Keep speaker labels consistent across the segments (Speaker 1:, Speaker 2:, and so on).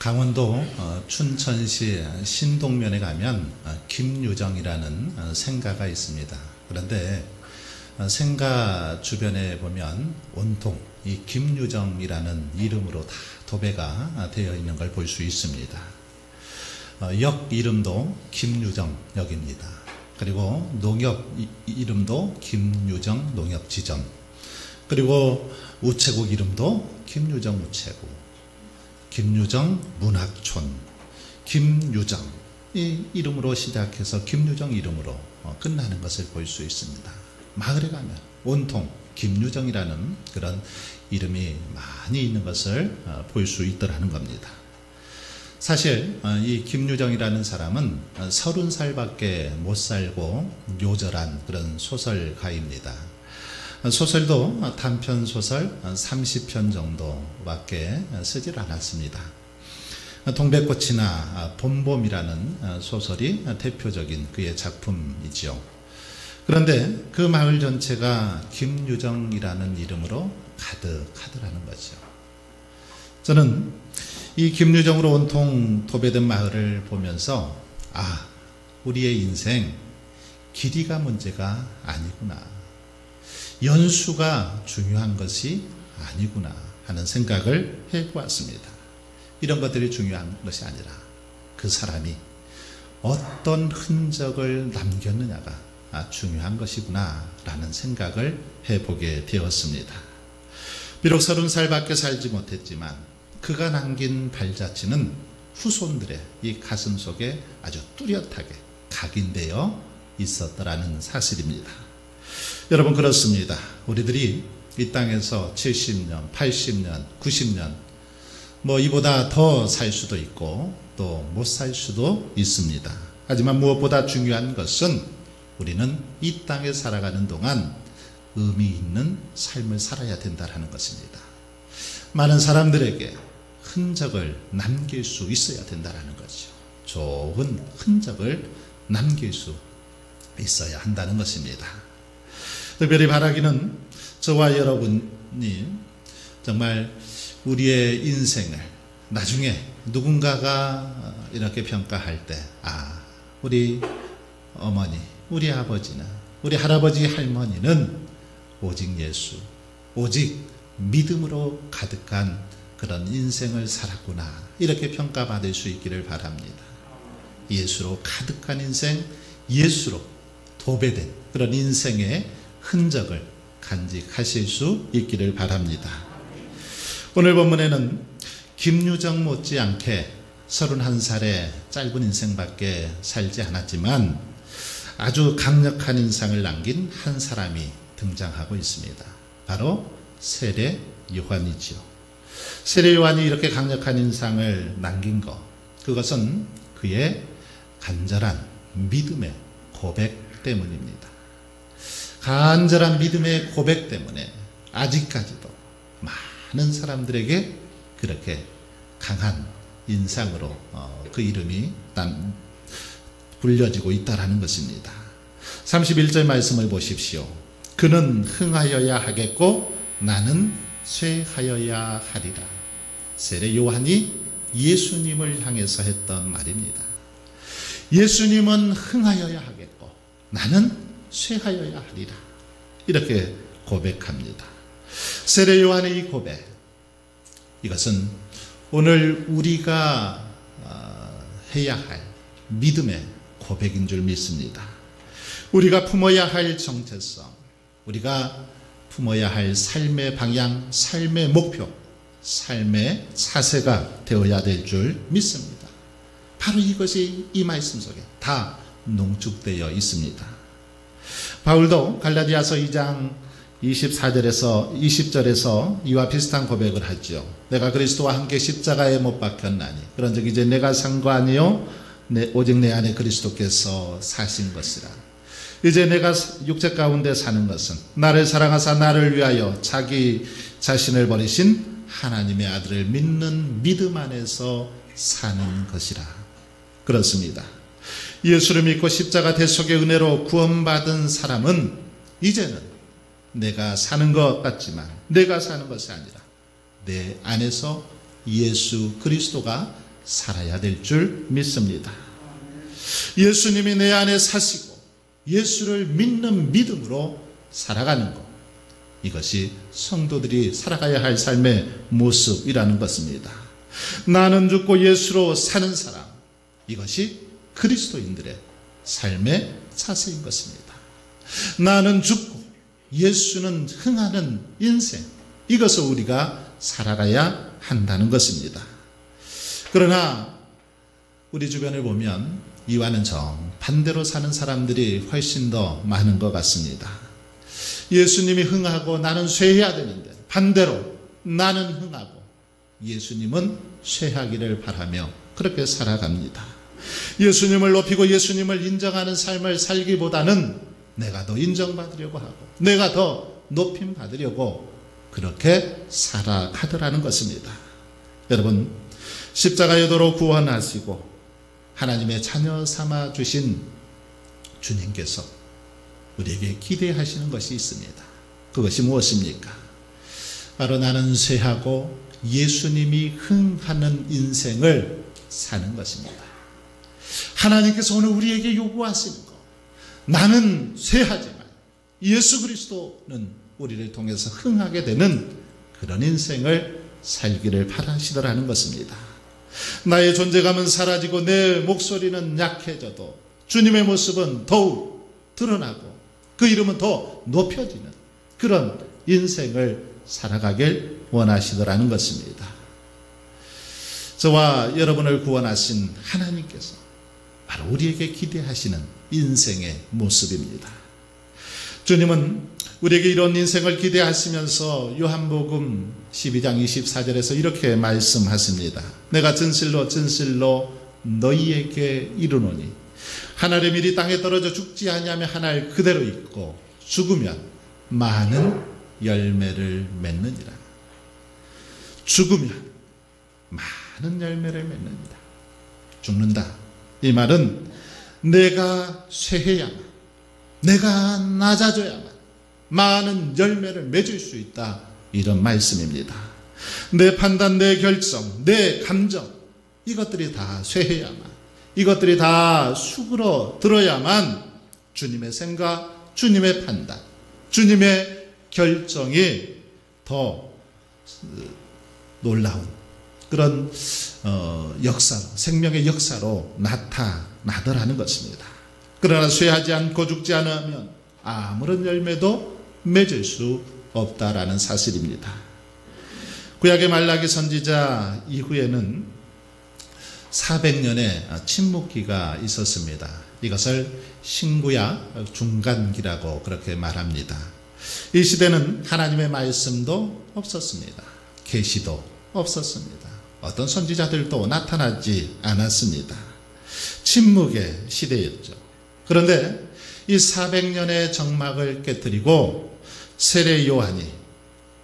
Speaker 1: 강원도 춘천시 신동면에 가면 김유정이라는 생가가 있습니다. 그런데 생가 주변에 보면 온통 이 김유정이라는 이름으로 다 도배가 되어 있는 걸 볼 수 있습니다. 역 이름도 김유정역입니다. 그리고 농협 이름도 김유정 농협지점, 그리고 우체국 이름도 김유정 우체국, 김유정 문학촌, 김유정 이 이름으로 시작해서 김유정 이름으로 끝나는 것을 볼 수 있습니다. 마을에 가면 온통 김유정이라는 그런 이름이 많이 있는 것을 볼 수 있더라는 겁니다. 사실 이 김유정이라는 사람은 30살밖에 못 살고 요절한 그런 소설가입니다. 소설도 단편소설 30편 정도밖에 쓰질 않았습니다. 동백꽃이나 봄봄이라는 소설이 대표적인 그의 작품이지요. 그런데 그 마을 전체가 김유정이라는 이름으로 가득하더라는 거죠. 저는 이 김유정으로 온통 도배된 마을을 보면서 우리의 인생 길이가 문제가 아니구나, 연수가 중요한 것이 아니구나 하는 생각을 해보았습니다. 이런 것들이 중요한 것이 아니라 그 사람이 어떤 흔적을 남겼느냐가 중요한 것이구나 라는 생각을 해보게 되었습니다. 비록 30살밖에 살지 못했지만 그가 남긴 발자취는 후손들의 이 가슴 속에 아주 뚜렷하게 각인되어 있었더라는 사실입니다. 여러분, 그렇습니다. 우리들이 이 땅에서 70년, 80년, 90년 이보다 더 살 수도 있고 또 못 살 수도 있습니다. 하지만 무엇보다 중요한 것은 우리는 이 땅에 살아가는 동안 의미 있는 삶을 살아야 된다는 것입니다. 많은 사람들에게 흔적을 남길 수 있어야 된다는 거죠. 좋은 흔적을 남길 수 있어야 한다는 것입니다. 특별히 바라기는 저와 여러분이 정말 우리의 인생을 나중에 누군가가 이렇게 평가할 때 우리 어머니, 우리 아버지나 우리 할아버지, 할머니는 오직 예수, 오직 믿음으로 가득한 그런 인생을 살았구나, 이렇게 평가받을 수 있기를 바랍니다. 예수로 가득한 인생, 예수로 도배된 그런 인생의 흔적을 간직하실 수 있기를 바랍니다. 오늘 본문에는 김유정 못지않게 31살의 짧은 인생밖에 살지 않았지만 아주 강력한 인상을 남긴 한 사람이 등장하고 있습니다. 바로 세례 요한이지요. 세례 요한이 이렇게 강력한 인상을 남긴 것, 그것은 그의 간절한 믿음의 고백 때문입니다. 간절한 믿음의 고백 때문에 아직까지도 많은 사람들에게 그렇게 강한 인상으로 그 이름이 불려지고 있다는 것입니다. 31절 말씀을 보십시오. 그는 흥하여야 하겠고 나는 쇠하여야 하리라. 세례 요한이 예수님을 향해서 했던 말입니다. 예수님은 흥하여야 하겠고 나는 쇠하여야 하리라, 이렇게 고백합니다. 세례 요한의 이 고백, 이것은 오늘 우리가 해야 할 믿음의 고백인 줄 믿습니다. 우리가 품어야 할 정체성, 우리가 품어야 할 삶의 방향, 삶의 목표, 삶의 사세가 되어야 될 줄 믿습니다. 바로 이것이 이 말씀 속에 다 농축되어 있습니다. 바울도 갈라디아서 2장 24절에서 20절에서 이와 비슷한 고백을 하죠. 내가 그리스도와 함께 십자가에 못 박혔나니 그런즉 이제 내가 산 거 아니요 오직 내 안에 그리스도께서 사신 것이라. 이제 내가 육체 가운데 사는 것은 나를 사랑하사 나를 위하여 자기 자신을 버리신 하나님의 아들을 믿는 믿음 안에서 사는 것이라. 그렇습니다. 예수를 믿고 십자가 대속의 은혜로 구원받은 사람은 이제는 내가 사는 것 같지만 내가 사는 것이 아니라 내 안에서 예수 그리스도가 살아야 될 줄 믿습니다. 예수님이 내 안에 사시고 예수를 믿는 믿음으로 살아가는 것, 이것이 성도들이 살아가야 할 삶의 모습이라는 것입니다. 나는 죽고 예수로 사는 사람, 이것이 그리스도인들의 삶의 자세인 것입니다. 나는 죽고 예수는 흥하는 인생, 이것을 우리가 살아가야 한다는 것입니다. 그러나 우리 주변을 보면 이와는 정반대로 사는 사람들이 훨씬 더 많은 것 같습니다. 예수님이 흥하고 나는 쇠해야 되는데 반대로 나는 흥하고 예수님은 쇠하기를 바라며 그렇게 살아갑니다. 예수님을 높이고 예수님을 인정하는 삶을 살기보다는 내가 더 인정받으려고 하고 내가 더 높임 받으려고 그렇게 살아가더라는 것입니다. 여러분, 십자가의 도로 구원하시고 하나님의 자녀 삼아 주신 주님께서 우리에게 기대하시는 것이 있습니다. 그것이 무엇입니까? 바로 나는 쇠하고 예수님이 흥하는 인생을 사는 것입니다. 하나님께서 오늘 우리에게 요구하시는 것, 나는 쇠하지만 예수 그리스도는 우리를 통해서 흥하게 되는 그런 인생을 살기를 바라시더라는 것입니다. 나의 존재감은 사라지고 내 목소리는 약해져도 주님의 모습은 더욱 드러나고 그 이름은 더 높여지는 그런 인생을 살아가길 원하시더라는 것입니다. 저와 여러분을 구원하신 하나님께서 바로 우리에게 기대하시는 인생의 모습입니다. 주님은 우리에게 이런 인생을 기대하시면서 요한복음 12장 24절에서 이렇게 말씀하십니다. 내가 진실로 진실로 너희에게 이르노니 하늘의 밀이 땅에 떨어져 죽지 아니하며 하늘 그대로 있고 죽으면 많은 열매를 맺느니라. 죽으면 많은 열매를 맺느니라. 죽는다, 이 말은 내가 쇠해야만, 내가 낮아져야만 많은 열매를 맺을 수 있다, 이런 말씀입니다. 내 판단, 내 결정, 내 감정, 이것들이 다 쇠해야만, 이것들이 다 수그러들어야만 주님의 생각, 주님의 판단, 주님의 결정이 더 놀라운 그런 역사로, 생명의 역사로 나타나더라는 것입니다. 그러나 쇠하지 않고 죽지 않으면 아무런 열매도 맺을 수 없다라는 사실입니다. 구약의 말라기 선지자 이후에는 400년의 침묵기가 있었습니다. 이것을 신구약 중간기라고 그렇게 말합니다. 이 시대는 하나님의 말씀도 없었습니다. 계시도 없었습니다. 어떤 선지자들도 나타나지 않았습니다. 침묵의 시대였죠. 그런데 이 400년의 정막을 깨뜨리고 세례 요한이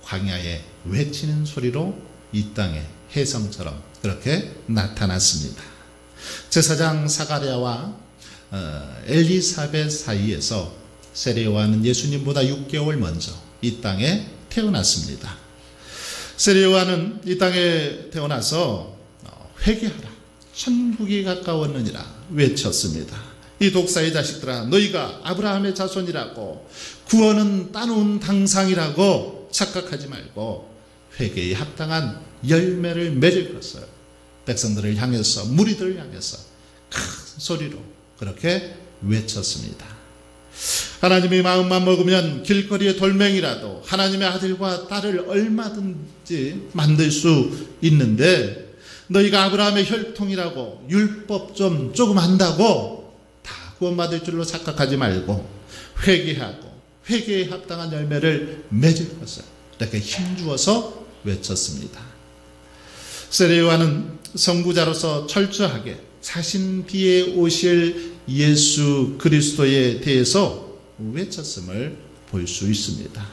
Speaker 1: 광야에 외치는 소리로 이 땅에 혜성처럼 그렇게 나타났습니다. 제사장 사가랴와 엘리사벳 사이에서 세례 요한은 예수님보다 6개월 먼저 이 땅에 태어났습니다. 세례 요한은 이 땅에 태어나서 회개하라, 천국이 가까웠느니라 외쳤습니다. 이 독사의 자식들아, 너희가 아브라함의 자손이라고 구원은 따놓은 당상이라고 착각하지 말고 회개에 합당한 열매를 맺을 것을 백성들을 향해서, 무리들을 향해서 큰 소리로 그렇게 외쳤습니다. 하나님이 마음만 먹으면 길거리의 돌멩이라도 하나님의 아들과 딸을 얼마든지 만들 수 있는데 너희가 아브라함의 혈통이라고 율법 조금 안다고 다 구원받을 줄로 착각하지 말고 회개하고 회개에 합당한 열매를 맺을 것을 이렇게 힘주어서 외쳤습니다. 세례 요한은 선구자로서 철저하게 자신 뒤에 오실 예수 그리스도에 대해서 외쳤음을 볼 수 있습니다.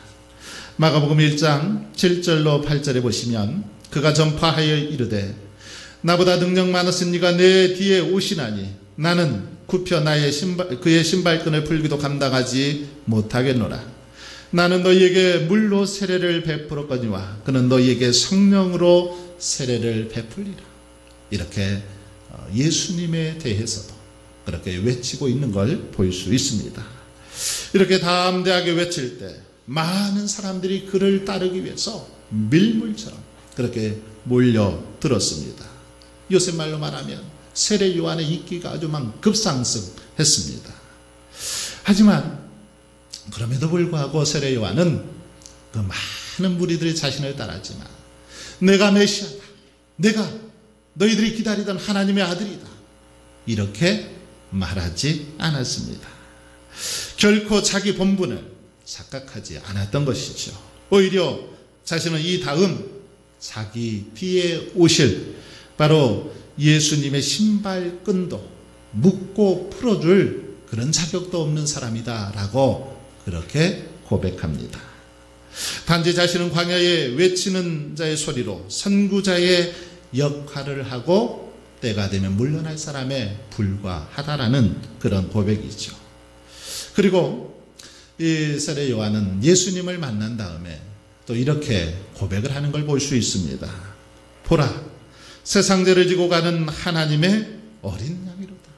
Speaker 1: 마가복음 1장 7절로 8절에 보시면 그가 전파하여 이르되 나보다 능력 많으신 이가 내 뒤에 오시나니 나는 굽혀 그의 신발끈을 풀기도 감당하지 못하겠노라. 나는 너희에게 물로 세례를 베풀었거니와 그는 너희에게 성령으로 세례를 베풀리라. 이렇게 예수님에 대해서도 그렇게 외치고 있는 걸 볼 수 있습니다. 이렇게 담대하게 외칠 때 많은 사람들이 그를 따르기 위해서 밀물처럼 그렇게 몰려들었습니다. 요새 말로 말하면 세례 요한의 인기가 아주 급상승했습니다. 하지만 그럼에도 불구하고 세례 요한은 그 많은 무리들이 자신을 따랐지만 내가 메시아다, 내가 너희들이 기다리던 하나님의 아들이다, 이렇게 말하지 않았습니다. 결코 자기 본분을 착각하지 않았던 것이죠. 오히려 자신은 이 다음 자기 뒤에 오실 바로 예수님의 신발끈도 묶고 풀어줄 그런 자격도 없는 사람이다 라고 그렇게 고백합니다. 단지 자신은 광야에 외치는 자의 소리로 선구자의 역할을 하고 때가 되면 물러날 사람에 불과하다라는 그런 고백이죠. 그리고 이 세례 요한은 예수님을 만난 다음에 또 이렇게 고백을 하는 걸 볼 수 있습니다. 보라, 세상 죄를 지고 가는 하나님의 어린 양이로다.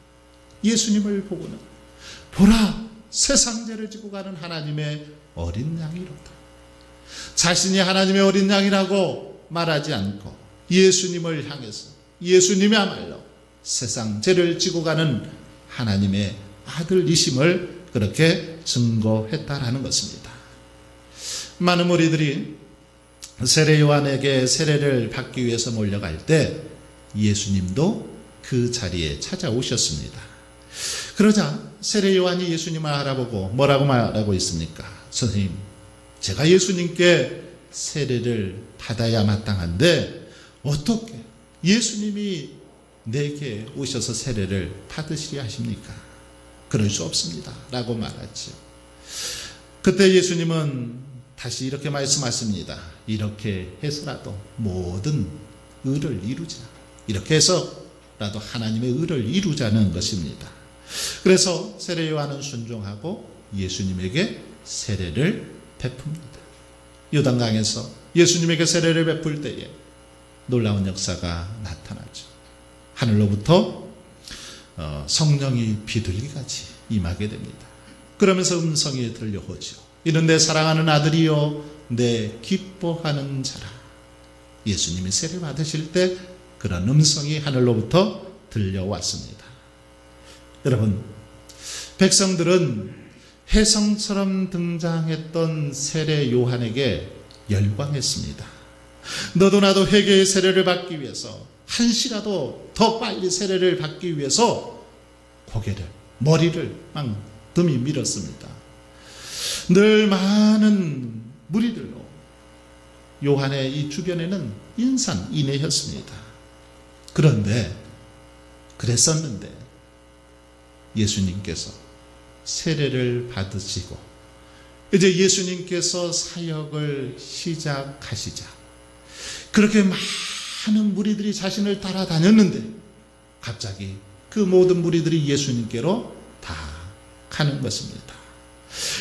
Speaker 1: 예수님을 보고는 보라, 세상 죄를 지고 가는 하나님의 어린 양이로다. 자신이 하나님의 어린 양이라고 말하지 않고 예수님을 향해서 예수님이야말로 세상 죄를 지고 가는 하나님의 아들이심을 그렇게 증거했다라는 것입니다. 많은 무리들이 세례 요한에게 세례를 받기 위해서 몰려갈 때 예수님도 그 자리에 찾아오셨습니다. 그러자 세례 요한이 예수님을 알아보고 뭐라고 말하고 있습니까? 선생님, 제가 예수님께 세례를 받아야 마땅한데 어떻게 예수님이 내게 오셔서 세례를 받으시려 하십니까? 그럴 수 없습니다 라고 말하죠. 그때 예수님은 다시 이렇게 말씀하십니다. 이렇게 해서라도 모든 의를 이루자. 이렇게 해서라도 하나님의 의를 이루자는 것입니다. 그래서 세례 요한은 순종하고 예수님에게 세례를 베풉니다. 요단강에서 예수님에게 세례를 베풀 때에 놀라운 역사가 나타나죠. 하늘로부터 성령이 비둘기같이 임하게 됩니다. 그러면서 음성이 들려오죠. 이는 내 사랑하는 아들이요 내 기뻐하는 자라. 예수님이 세례 받으실 때 그런 음성이 하늘로부터 들려왔습니다. 여러분, 백성들은 혜성처럼 등장했던 세례 요한에게 열광했습니다. 너도 나도 회개의 세례를 받기 위해서 한시라도 더 빨리 세례를 받기 위해서 고개를, 머리를 막 뜸이 밀었습니다. 늘 많은 무리들로 요한의 이 주변에는 인산인해였습니다. 그런데 그랬었는데 예수님께서 세례를 받으시고 이제 예수님께서 사역을 시작하시자 그렇게 많은 무리들이 자신을 따라다녔는데 갑자기 그 모든 무리들이 예수님께로 다 가는 것입니다.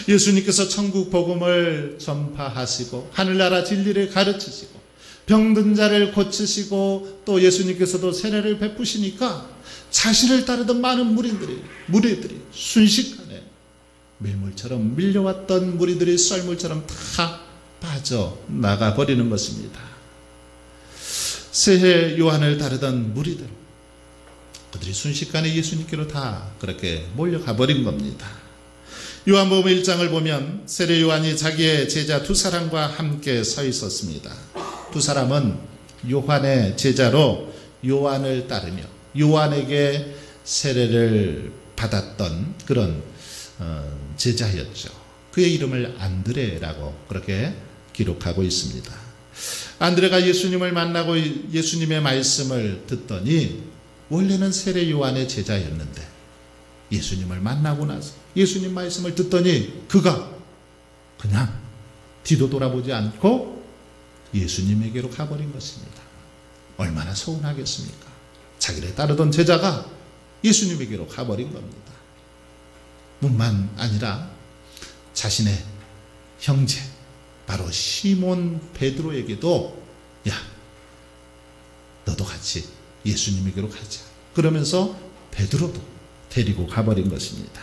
Speaker 1: 예수님께서 천국 복음을 전파하시고 하늘나라 진리를 가르치시고 병든 자를 고치시고 또 예수님께서도 세례를 베푸시니까 자신을 따르던 많은 무리들이 순식간에 밀물처럼 밀려왔던 무리들이 썰물처럼 다 빠져나가 버리는 것입니다. 세례 요한을 따르던 무리들, 그들이 순식간에 예수님께로 다 그렇게 몰려가 버린 겁니다. 요한복음 1장을 보면 세례 요한이 자기의 제자 두 사람과 함께 서 있었습니다. 두 사람은 요한의 제자로 요한을 따르며 요한에게 세례를 받았던 그런 제자였죠. 그의 이름을 안드레라고 그렇게 기록하고 있습니다. 안드레가 예수님을 만나고 예수님의 말씀을 듣더니 원래는 세례 요한의 제자였는데 예수님을 만나고 나서 예수님 말씀을 듣더니 그가 그냥 뒤도 돌아보지 않고 예수님에게로 가버린 것입니다. 얼마나 서운하겠습니까? 자기를 따르던 제자가 예수님에게로 가버린 겁니다. 뿐만 아니라 자신의 형제 바로 시몬 베드로에게도 야, 너도 같이 예수님에게로 가자. 그러면서 베드로도 데리고 가버린 것입니다.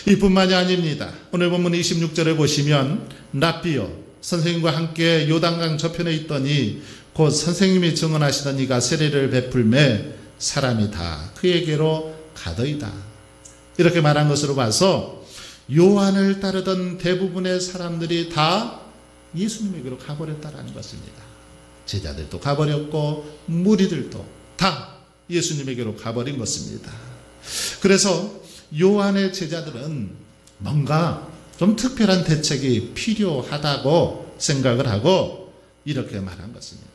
Speaker 1: 이뿐만이 아닙니다. 오늘 본문 26절에 보시면 랍비여, 선생님과 함께 요단강 저편에 있더니 곧 선생님이 증언하시던 이가 세례를 베풀매 사람이 다 그에게로 가더이다. 이렇게 말한 것으로 봐서 요한을 따르던 대부분의 사람들이 다 예수님에게로 가버렸다라는 것입니다. 제자들도 가버렸고 무리들도 다 예수님에게로 가버린 것입니다. 그래서 요한의 제자들은 뭔가 좀 특별한 대책이 필요하다고 생각을 하고 이렇게 말한 것입니다.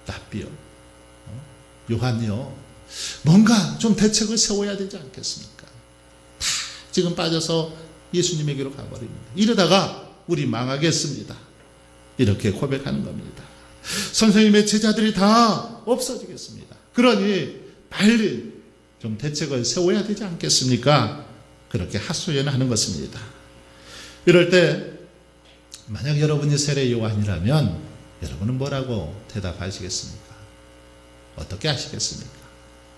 Speaker 1: 랍비요, 요한이요, 뭔가 좀 대책을 세워야 되지 않겠습니까? 다 지금 빠져서 예수님에게로 가버립니다. 이러다가 우리 망하겠습니다. 이렇게 고백하는 겁니다. 선생님의 제자들이 다 없어지겠습니다. 그러니 빨리 좀 대책을 세워야 되지 않겠습니까? 그렇게 하소연하는 것입니다. 이럴 때 만약 여러분이 세례 요한이라면 여러분은 뭐라고 대답하시겠습니까? 어떻게 하시겠습니까?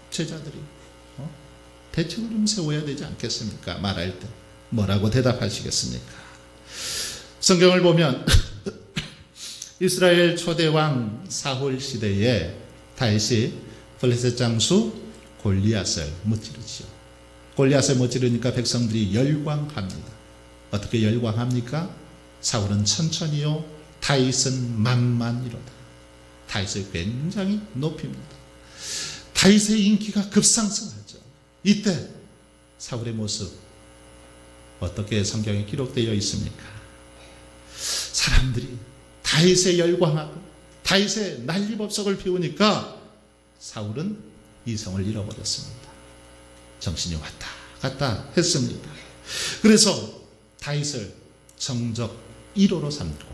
Speaker 1: 제자들이 대책을 좀 세워야 되지 않겠습니까? 말할 때 뭐라고 대답하시겠습니까? 성경을 보면 이스라엘 초대왕 사울 시대에 다윗이 블레셋 장수 골리앗을 무찌르지요. 골리앗을 무찌르니까 백성들이 열광합니다. 어떻게 열광합니까? 사울은 천천히요, 다윗은 만만이로다. 다윗을 굉장히 높입니다. 다윗의 인기가 급상승하죠. 이때 사울의 모습 어떻게 성경에 기록되어 있습니까? 사람들이 다윗에 열광하고 다윗의 난리법석을 피우니까 사울은 이성을 잃어버렸습니다. 정신이 왔다 갔다 했습니다. 그래서 다윗을 정적 1호로 삼고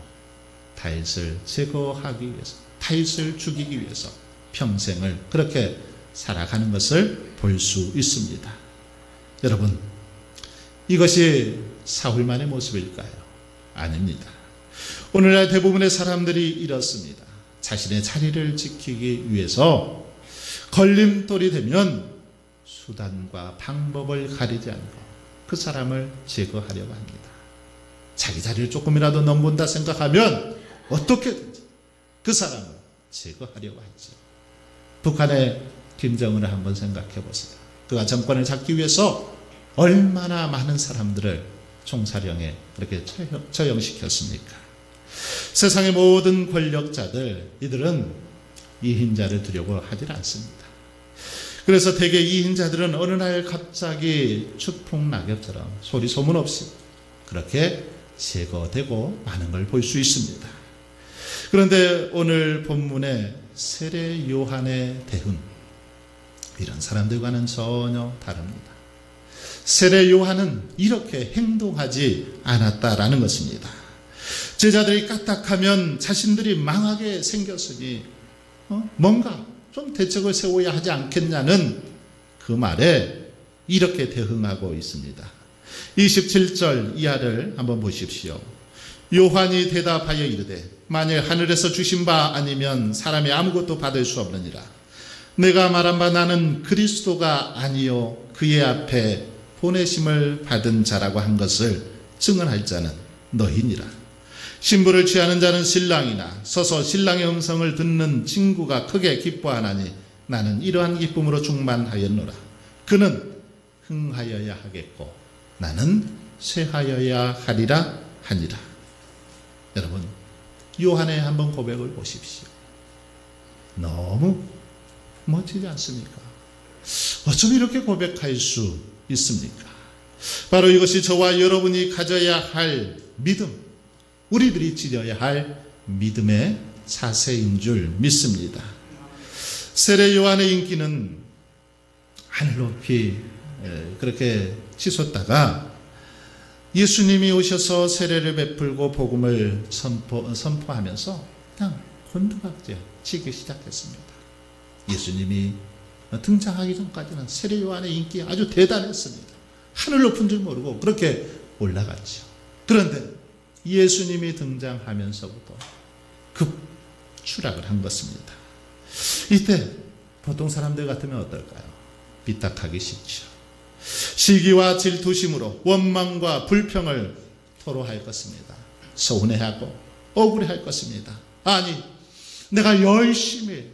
Speaker 1: 다윗을 제거하기 위해서, 다윗을 죽이기 위해서 평생을 그렇게 살아가는 것을 볼 수 있습니다. 여러분, 이것이 사울만의 모습일까요? 아닙니다. 오늘날 대부분의 사람들이 이렇습니다. 자신의 자리를 지키기 위해서 걸림돌이 되면 수단과 방법을 가리지 않고 그 사람을 제거하려고 합니다. 자기 자리를 조금이라도 넘본다 생각하면 어떻게든지 그 사람을 제거하려고 하죠. 북한의 김정은을 한번 생각해 보세요. 그가 정권을 잡기 위해서 얼마나 많은 사람들을 총사령에 그렇게 처형시켰습니까? 세상의 모든 권력자들, 이들은 이인자를 두려고 하질 않습니다. 그래서 대개 이인자들은 어느 날 갑자기 추풍낙엽처럼 소리 소문 없이 그렇게 제거되고 마는 걸 볼 수 있습니다. 그런데 오늘 본문의 세례 요한의 대응, 이런 사람들과는 전혀 다릅니다. 세례 요한은 이렇게 행동하지 않았다라는 것입니다. 제자들이 까딱하면 자신들이 망하게 생겼으니 뭔가 좀 대책을 세워야 하지 않겠냐는 그 말에 이렇게 대응하고 있습니다. 27절 이하를 한번 보십시오. 요한이 대답하여 이르되 만일 하늘에서 주신 바 아니면 사람이 아무것도 받을 수 없느니라. 내가 말한 바 나는 그리스도가 아니요 그의 앞에 보내심을 받은 자라고 한 것을 증언할 자는 너희니라. 신부를 취하는 자는 신랑이나 서서 신랑의 음성을 듣는 친구가 크게 기뻐하나니 나는 이러한 기쁨으로 충만하였노라. 그는 흥하여야 하겠고 나는 쇠하여야 하리라 하니라. 여러분, 요한의 한번 고백을 보십시오. 너무 멋지지 않습니까? 어쩜 이렇게 고백할 수 있습니까? 바로 이것이 저와 여러분이 가져야 할 믿음, 우리들이 지녀야 할 믿음의 자세인 줄 믿습니다. 세례 요한의 인기는 하늘 높이 그렇게 치솟다가 예수님이 오셔서 세례를 베풀고 복음을 선포하면서 그냥 곤두박질 치기 시작했습니다. 예수님이 등장하기 전까지는 세례 요한의 인기 아주 대단했습니다. 하늘 높은 줄 모르고 그렇게 올라갔죠. 그런데 예수님이 등장하면서부터 급 추락을 한 것입니다. 이때 보통 사람들 같으면 어떨까요? 삐딱하기 싫죠. 시기와 질투심으로 원망과 불평을 토로할 것입니다. 서운해하고 억울해할 것입니다. 아니, 내가 열심히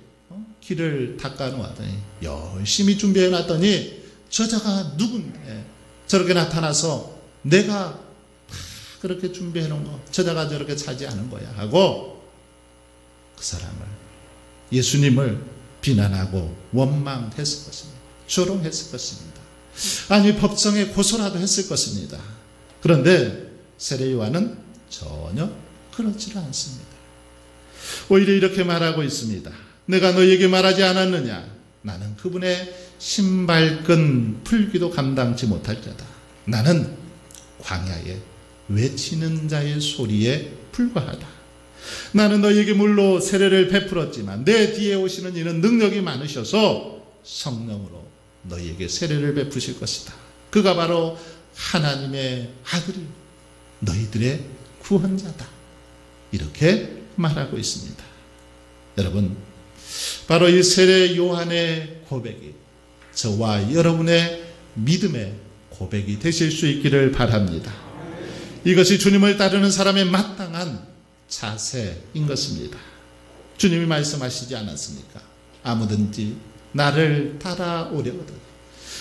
Speaker 1: 길을 닦아놓았더니, 열심히 준비해놨더니 저자가 누군데 저렇게 나타나서 내가 그렇게 준비해놓은 거 저자가 저렇게 차지하는 거야 하고 그 사람을, 예수님을 비난하고 원망했을 것입니다. 조롱했을 것입니다. 아니, 법정에 고소라도 했을 것입니다. 그런데 세례 요한은 전혀 그렇지 않습니다. 오히려 이렇게 말하고 있습니다. 내가 너에게 말하지 않았느냐? 나는 그분의 신발끈 풀기도 감당치 못할 자다. 나는 광야에 외치는 자의 소리에 불과하다. 나는 너에게 물로 세례를 베풀었지만 내 뒤에 오시는 이는 능력이 많으셔서 성령으로 너희에게 세례를 베푸실 것이다. 그가 바로 하나님의 아들이 너희들의 구원자다. 이렇게 말하고 있습니다. 여러분, 바로 이 세례 요한의 고백이 저와 여러분의 믿음의 고백이 되실 수 있기를 바랍니다. 이것이 주님을 따르는 사람의 마땅한 자세인 것입니다. 주님이 말씀하시지 않았습니까? 아무든지 나를 따라오려거든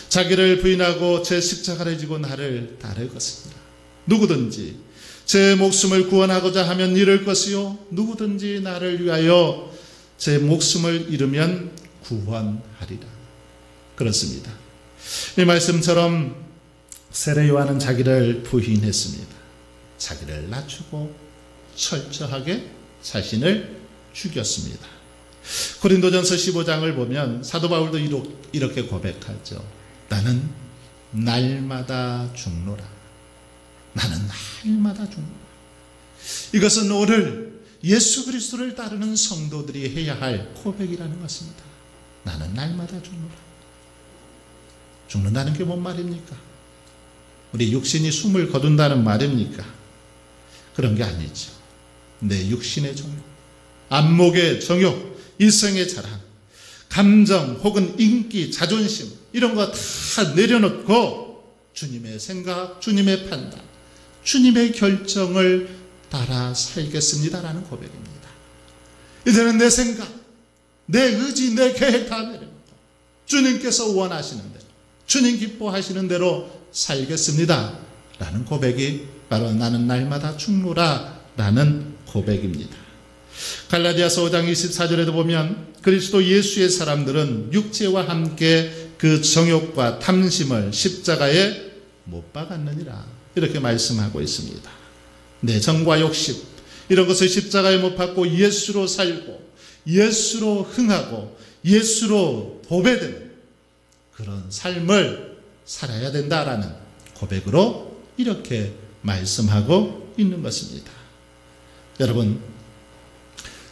Speaker 1: 자기를 부인하고 제 십자가를 지고 나를 따를 것입니다. 누구든지 제 목숨을 구원하고자 하면 잃을 것이요, 누구든지 나를 위하여 제 목숨을 잃으면 구원하리라. 그렇습니다. 이 말씀처럼 세례 요한은 자기를 부인했습니다. 자기를 낮추고 철저하게 자신을 죽였습니다. 고린도전서 15장을 보면 사도 바울도 이렇게 고백하죠. 나는 날마다 죽노라. 나는 날마다 죽노라. 이것은 오늘 예수 그리스도를 따르는 성도들이 해야 할 고백이라는 것입니다. 나는 날마다 죽노라. 죽는다는 게 뭔 말입니까? 우리 육신이 숨을 거둔다는 말입니까? 그런 게 아니죠. 내 육신의 정욕, 안목의 정욕, 일생의 자랑, 감정 혹은 인기, 자존심 이런 거 다 내려놓고 주님의 생각, 주님의 판단, 주님의 결정을 따라 살겠습니다라는 고백입니다. 이제는 내 생각, 내 의지, 내 계획 다 내려놓고 주님께서 원하시는 대로, 주님 기뻐하시는 대로 살겠습니다 라는 고백이 바로 나는 날마다 죽노라 라는 고백입니다. 갈라디아서 5장 24절에도 보면 그리스도 예수의 사람들은 육체와 함께 그 정욕과 탐심을 십자가에 못 박았느니라 이렇게 말씀하고 있습니다. 내 정과 욕심 이런 것을 십자가에 못 박고 예수로 살고 예수로 흥하고 예수로 도배되는 그런 삶을 살아야 된다라는 고백으로 이렇게 말씀하고 있는 것입니다. 여러분,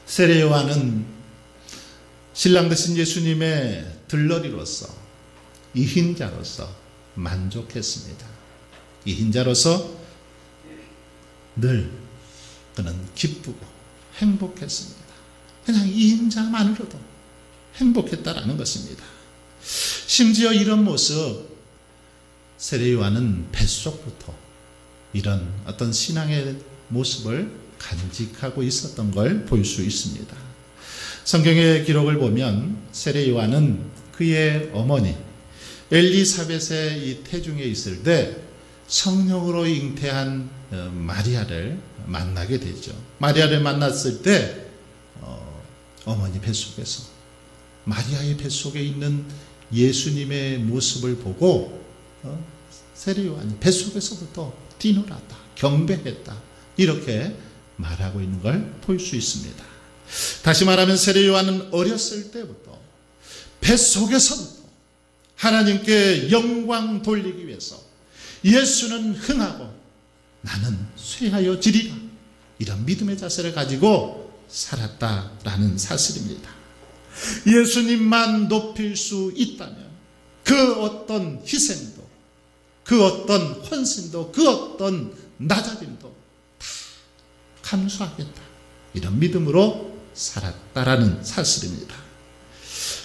Speaker 1: 세례 요한은 신랑 되신 예수님의 들러리로서 이흰자로서 만족했습니다. 이흰자로서 늘 그는 기쁘고 행복했습니다. 그냥 이흰자만으로도 행복했다라는 것입니다. 심지어 이런 모습, 세례 요한은 뱃속부터 이런 어떤 신앙의 모습을 간직하고 있었던 걸 볼 수 있습니다. 성경의 기록을 보면 세례 요한은 그의 어머니 엘리사벳의 이 태중에 있을 때 성령으로 잉태한 마리아를 만나게 되죠. 마리아를 만났을 때 어머니 뱃속에서 마리아의 뱃속에 있는 예수님의 모습을 보고 세례 요한이 뱃속에서부터 뛰놀았다, 경배했다 이렇게 말하고 있는 걸 볼 수 있습니다. 다시 말하면 세례 요한은 어렸을 때부터 뱃속에서부터 하나님께 영광 돌리기 위해서 예수는 흥하고 나는 쇠하여 지리라 이런 믿음의 자세를 가지고 살았다라는 사실입니다. 예수님만 높일 수 있다면 그 어떤 희생도 그 어떤 헌신도 그 어떤 낮아짐도 다 감수하겠다 이런 믿음으로 살았다라는 사실입니다.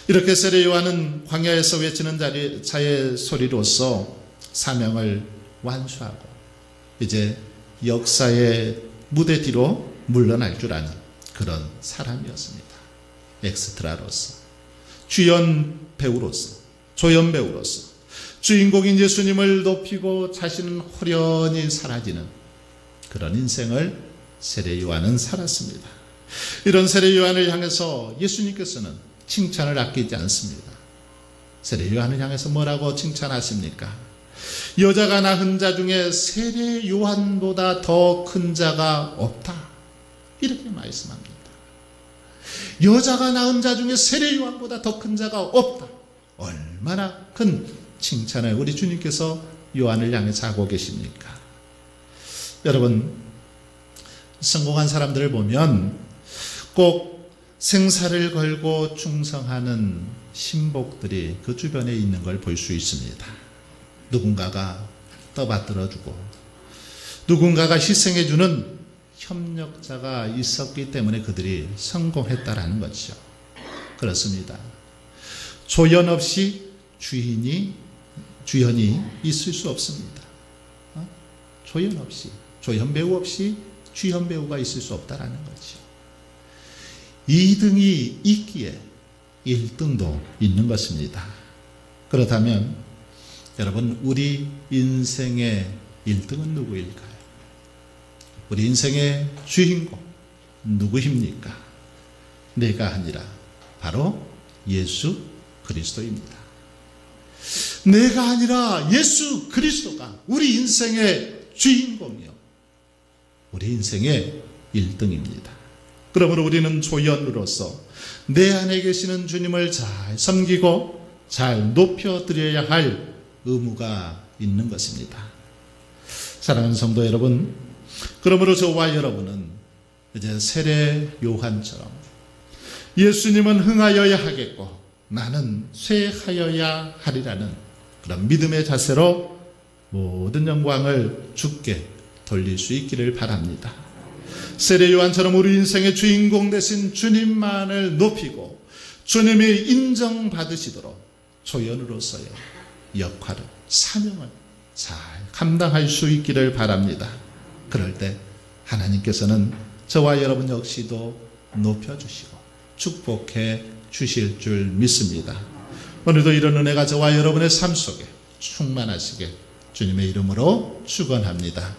Speaker 1: 이렇게 세례 요한은 광야에서 외치는 자의 소리로서 사명을 완수하고 이제 역사의 무대 뒤로 물러날 줄 아는 그런 사람이었습니다. 엑스트라로서, 주연 배우로서, 조연 배우로서 주인공인 예수님을 높이고 자신은 호련히 사라지는 그런 인생을 세례 요한은 살았습니다. 이런 세례 요한을 향해서 예수님께서는 칭찬을 아끼지 않습니다. 세례 요한을 향해서 뭐라고 칭찬하십니까? 여자가 낳은 자 중에 세례 요한보다 더 큰 자가 없다. 이렇게 말씀합니다. 여자가 낳은 자 중에 세례 요한보다 더 큰 자가 없다. 얼마나 큰 칭찬을 우리 주님께서 요한을 향해서 하고 계십니까? 여러분, 성공한 사람들을 보면 꼭 생사를 걸고 충성하는 신복들이 그 주변에 있는 걸 볼 수 있습니다. 누군가가 떠받들어주고 누군가가 희생해주는 협력자가 있었기 때문에 그들이 성공했다라는 것이죠. 그렇습니다. 조연 없이 주연이 있을 수 없습니다. 조연 없이, 조연 배우 없이 주연 배우가 있을 수 없다라는 거죠. 2등이 있기에 1등도 있는 것입니다. 그렇다면 여러분, 우리 인생의 1등은 누구일까요? 우리 인생의 주인공 누구입니까? 내가 아니라 바로 예수 그리스도입니다. 내가 아니라 예수 그리스도가 우리 인생의 주인공이요, 우리 인생의 1등입니다. 그러므로 우리는 조연으로서 내 안에 계시는 주님을 잘 섬기고 잘 높여드려야 할 의무가 있는 것입니다. 사랑하는 성도 여러분, 그러므로 저와 여러분은 이제 세례 요한처럼 예수님은 흥하여야 하겠고 나는 쇠하여야 하리라는 그런 믿음의 자세로 모든 영광을 주께 돌릴 수 있기를 바랍니다. 세례 요한처럼 우리 인생의 주인공 되신 주님만을 높이고 주님이 인정받으시도록 조연으로서의 역할을, 사명을 잘 감당할 수 있기를 바랍니다. 그럴 때 하나님께서는 저와 여러분 역시도 높여주시고 축복해 주실 줄 믿습니다. 오늘도 이런 은혜가 저와 여러분의 삶 속에 충만하시게 주님의 이름으로 축원합니다.